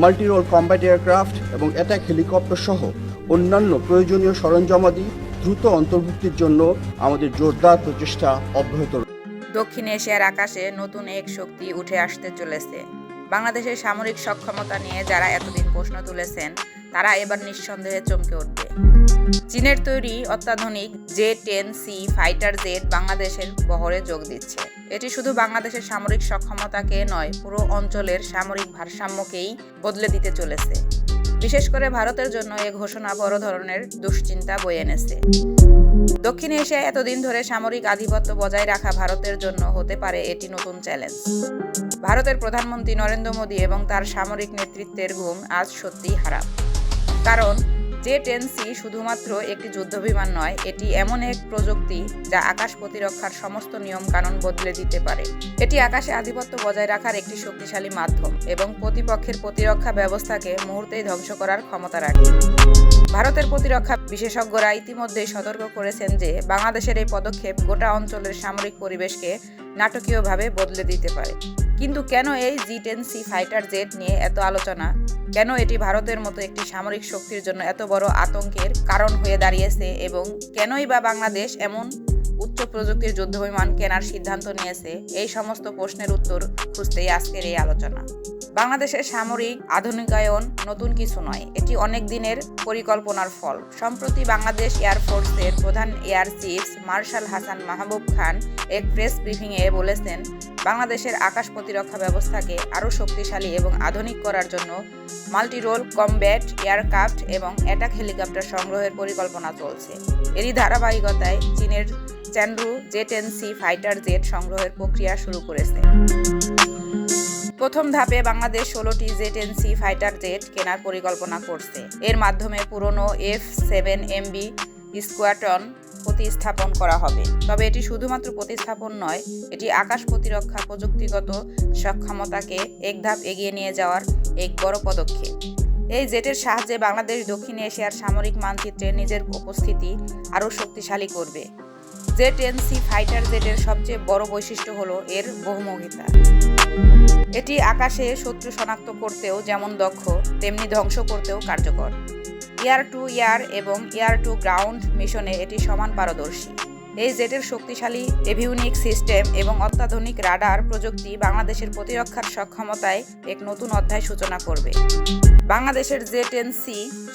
Multirole combat aircraft এবং attack helicopter সহ অন্যান্য প্রয়োজনীয় সরঞ্জামাদি দ্রুত অন্তর্ভুক্তির জন্য আমাদের জোরদার প্রচেষ্টা অব্যাহত রয়েছে। দক্ষিণ এশিয়ার আকাশে নতুন এক শক্তি উঠে আসতে চলেছে। বাংলাদেশের সামরিক সক্ষমতা নিয়ে যারা এতদিন প্রশ্ন তুলেছেন তারা এবার নিঃসন্দেহে চমকে উঠবে। চীনের তৈরি অত্যাধুনিক J-10C ফাইটার জেট বাংলাদেশের বহরে যোগ দিচ্ছে। এটি শুধু বাংলাদেশের সামরিক সক্ষমতাকে নয়, পুরো অঞ্চলের সামরিক ভারসাম্যকেই বদলে দিতে চলেছে। বিশেষ করে ভারতের জন্য এই ঘোষণা বড় ধরনের দুশ্চিন্তা বয়ে এনেছে। দক্ষিণ এশিয়ায় এতদিন ধরে সামরিক আধিপত্য বজায় রাখা ভারতের জন্য হতে পারে এটি নতুন চ্যালেঞ্জ। ভারতের প্রধানমন্ত্রী নরেন্দ্র মোদী এবং তার সামরিক নেতৃত্বের ঘুম আজ সত্যিই হারাম। কারণ J-10C শুধুমাত্র একটি যুদ্ধবিমান নয়, এটি এমন এক প্রযুক্তি যা আকাশ প্রতিরক্ষার সমস্ত নিয়ম কানুন বদলে দিতে পারে। এটি আকাশে আধিপত্য বজায় রাখার একটি শক্তিশালী মাধ্যম এবং প্রতিপক্ষের প্রতিরক্ষা ব্যবস্থাকে মুহূর্তেই ধ্বংস করার ক্ষমতা রাখে। ভারতের প্রতিরক্ষা বিশেষজ্ঞরা ইতিমধ্যেই সতর্ক করেছেন যে বাংলাদেশের এই পদক্ষেপ গোটা অঞ্চলের সামরিক পরিবেশকে নাটকীয়ভাবে বদলে দিতে পারে। কিন্তু কেন এই J-10C ফাইটার জেট নিয়ে এত আলোচনা? কেন এটি ভারতের মতো একটি সামরিক শক্তির জন্য এত বড় আতঙ্কের কারণ হয়ে দাঁড়িয়েছে এবং কেনই বা বাংলাদেশ এমন উচ্চ প্রযুক্তির যুদ্ধবিমান কেনার সিদ্ধান্ত নিয়েছে? এই সমস্ত প্রশ্নের উত্তর খুঁজতেই আজকের এই আলোচনা। বাংলাদেশের সামরিক আধুনিকায়ন নতুন কিছু নয়, এটি অনেক দিনের পরিকল্পনার ফল। সম্প্রতি বাংলাদেশ এয়ারফোর্সের প্রধান এয়ার চিফ মার্শাল হাসান মাহবুব খান এক প্রেস ব্রিফিংয়ে বলেছেন, বাংলাদেশের আকাশ প্রতিরক্ষা ব্যবস্থাকে আরও শক্তিশালী এবং আধুনিক করার জন্য মাল্টিরোল কমব্যাট এয়ারক্রাফট এবং অ্যাটাক হেলিকপ্টার সংগ্রহের পরিকল্পনা চলছে। এরই ধারাবাহিকতায় চীনের চ্যানরু J-10C ফাইটার জেট সংগ্রহের প্রক্রিয়া শুরু করেছে। প্রথম ধাপে বাংলাদেশ 16টি J-10C ফাইটার জেট কেনার পরিকল্পনা করছে। এর মাধ্যমে পুরনো F-7MB স্কোয়াড্রন প্রতিস্থাপন করা হবে। তবে এটি শুধুমাত্র প্রতিস্থাপন নয়, এটি আকাশ প্রতিরক্ষা প্রযুক্তিগত সক্ষমতাকে এক ধাপ এগিয়ে নিয়ে যাওয়ার এক বড় পদক্ষেপ। এই জেটের সাহায্যে বাংলাদেশ দক্ষিণ এশিয়ার সামরিক মানচিত্রে নিজের উপস্থিতি আরও শক্তিশালী করবে। J-10C ফাইটার জেটের সবচেয়ে বড় বৈশিষ্ট্য হলো এর বহুমুখিতা। এটি আকাশে শত্রু শনাক্ত করতেও যেমন দক্ষ, তেমনি ধ্বংস করতেও কার্যকর। এয়ার টু এয়ার এবং এয়ার টু গ্রাউন্ড মিশনে এটি সমান পারদর্শী। এই জেটের শক্তিশালী এভিউনিক সিস্টেম এবং অত্যাধুনিক রাডার প্রযুক্তি বাংলাদেশের প্রতিরক্ষার সক্ষমতায় এক নতুন অধ্যায় সূচনা করবে। বাংলাদেশের J-10C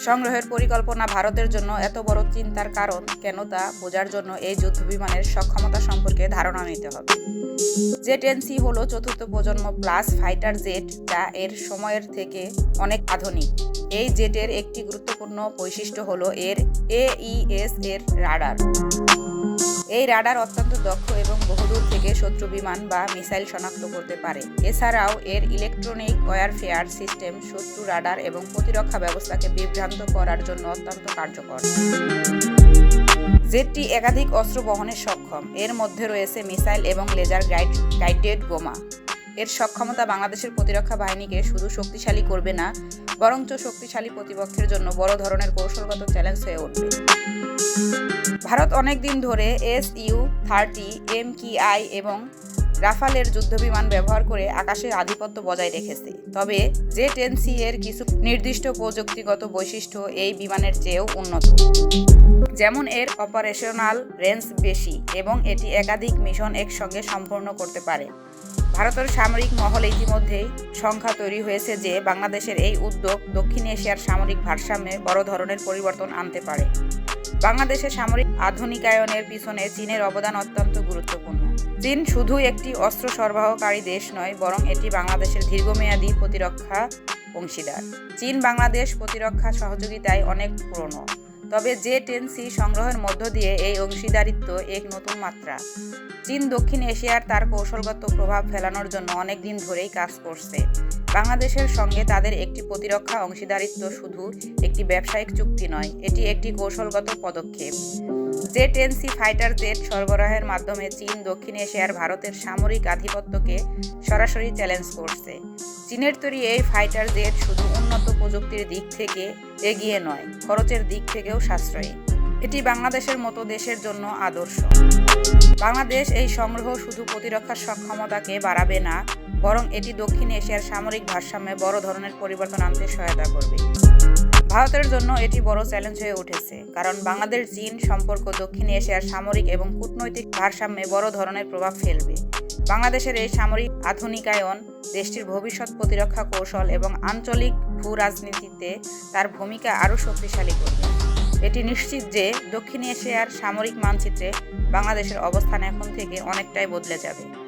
সংগ্রহের পরিকল্পনা ভারতের জন্য এত বড় চিন্তার কারণ কেন তা বোঝার জন্য এই যুদ্ধবিমানের সক্ষমতা সম্পর্কে ধারণা নিতে হবে। J-10C হলো চতুর্থ প্রজন্ম প্লাস ফাইটার জেট যা এর সময়ের থেকে অনেক আধুনিক। এই জেটের একটি গুরুত্বপূর্ণ বৈশিষ্ট্য হলো এর AES এর রাডার। এই রাডার অত্যন্ত দক্ষ এবং বহুদূর থেকে শত্রু বিমান বা মিসাইল শনাক্ত করতে পারে। এছাড়াও এর ইলেকট্রনিক ওয়ারফেয়ার সিস্টেম শত্রু রাডার এবং প্রতিরক্ষা ব্যবস্থাকে বিভ্রান্ত করার জন্য অত্যন্ত কার্যকর। জেটটি একাধিক অস্ত্র বহনে সক্ষম। এর মধ্যে রয়েছে মিসাইল এবং লেজার গাইডেড বোমা। এর সক্ষমতা বাংলাদেশের প্রতিরক্ষা বাহিনীকে শুধু শক্তিশালী করবে না, বরঞ্চ শক্তিশালী প্রতিপক্ষের জন্য বড় ধরনের কৌশলগত চ্যালেঞ্জ হয়ে উঠবে। ভারত অনেক দিন ধরে Su-30 MKI এবং রাফালের যুদ্ধবিমান ব্যবহার করে আকাশে আধিপত্য বজায় রেখেছে। তবে J-10C এর কিছু নির্দিষ্ট প্রযুক্তিগত বৈশিষ্ট্য এই বিমানের চেয়েও উন্নত। যেমন এর অপারেশনাল রেঞ্জ বেশি এবং এটি একাধিক মিশন একসঙ্গে সম্পন্ন করতে পারে। ভারতের সামরিক মহলে ইতিমধ্যেই সংখ্যা তৈরি হয়েছে যে বাংলাদেশের এই উদ্যোগ দক্ষিণ এশিয়ার সামরিক ভারসাম্যে বড় ধরনের পরিবর্তন আনতে পারে। বাংলাদেশের সামরিক আধুনিকায়নের পিছনে চীনের অবদান অত্যন্ত গুরুত্বপূর্ণ। চীন শুধু একটি অস্ত্র সরবরাহকারী দেশ নয়, বরং এটি বাংলাদেশের দীর্ঘমেয়াদী প্রতিরক্ষা অংশীদার। চীন বাংলাদেশ প্রতিরক্ষা সহযোগিতায় অনেক পুরনো। তবে J-10C সংগ্রহের মধ্য দিয়ে এই অংশীদারিত্ব এক নতুন মাত্রা। চীন দক্ষিণ এশিয়ার তার কৌশলগত প্রভাব ফেলানোর জন্য অনেক দিন ধরেই কাজ করছে। বাংলাদেশের সঙ্গে তাদের একটি প্রতিরক্ষা অংশীদারিত্ব শুধু একটি ব্যবসায়িক চুক্তি নয়, এটি একটি কৌশলগত পদক্ষেপ। J-10C ফাইটার জেট সরবরাহের মাধ্যমে চীন দক্ষিণ এশিয়ার ভারতের সামরিক আধিপত্যকে সরাসরি চ্যালেঞ্জ করছে। চীনের তৈরি এই ফাইটার জেট শুধু উন্নত প্রযুক্তির দিক থেকে এগিয়ে নয়, খরচের দিক থেকেও সাশ্রয়ী। এটি বাংলাদেশের মতো দেশের জন্য আদর্শ। বাংলাদেশ এই সংগ্রহ শুধু প্রতিরক্ষার সক্ষমতাকে বাড়াবে না, বরং এটি দক্ষিণ এশিয়ার সামরিক ভারসাম্যে বড় ধরনের পরিবর্তন আনতে সহায়তা করবে। ভারতের জন্য এটি বড় চ্যালেঞ্জ হয়ে উঠেছে, কারণ বাংলাদেশ চীন সম্পর্ক দক্ষিণ এশিয়ার সামরিক এবং কূটনৈতিক ভারসাম্যে বড় ধরনের প্রভাব ফেলবে। বাংলাদেশের এই সামরিক আধুনিকায়ন দেশটির ভবিষ্যৎ প্রতিরক্ষা কৌশল এবং আঞ্চলিক ভূ-রাজনীতিতে তার ভূমিকা আরও শক্তিশালী করবে। এটি নিশ্চিত যে দক্ষিণ এশিয়ার সামরিক মানচিত্রে বাংলাদেশের অবস্থান এখন থেকে অনেকটাই বদলে যাবে।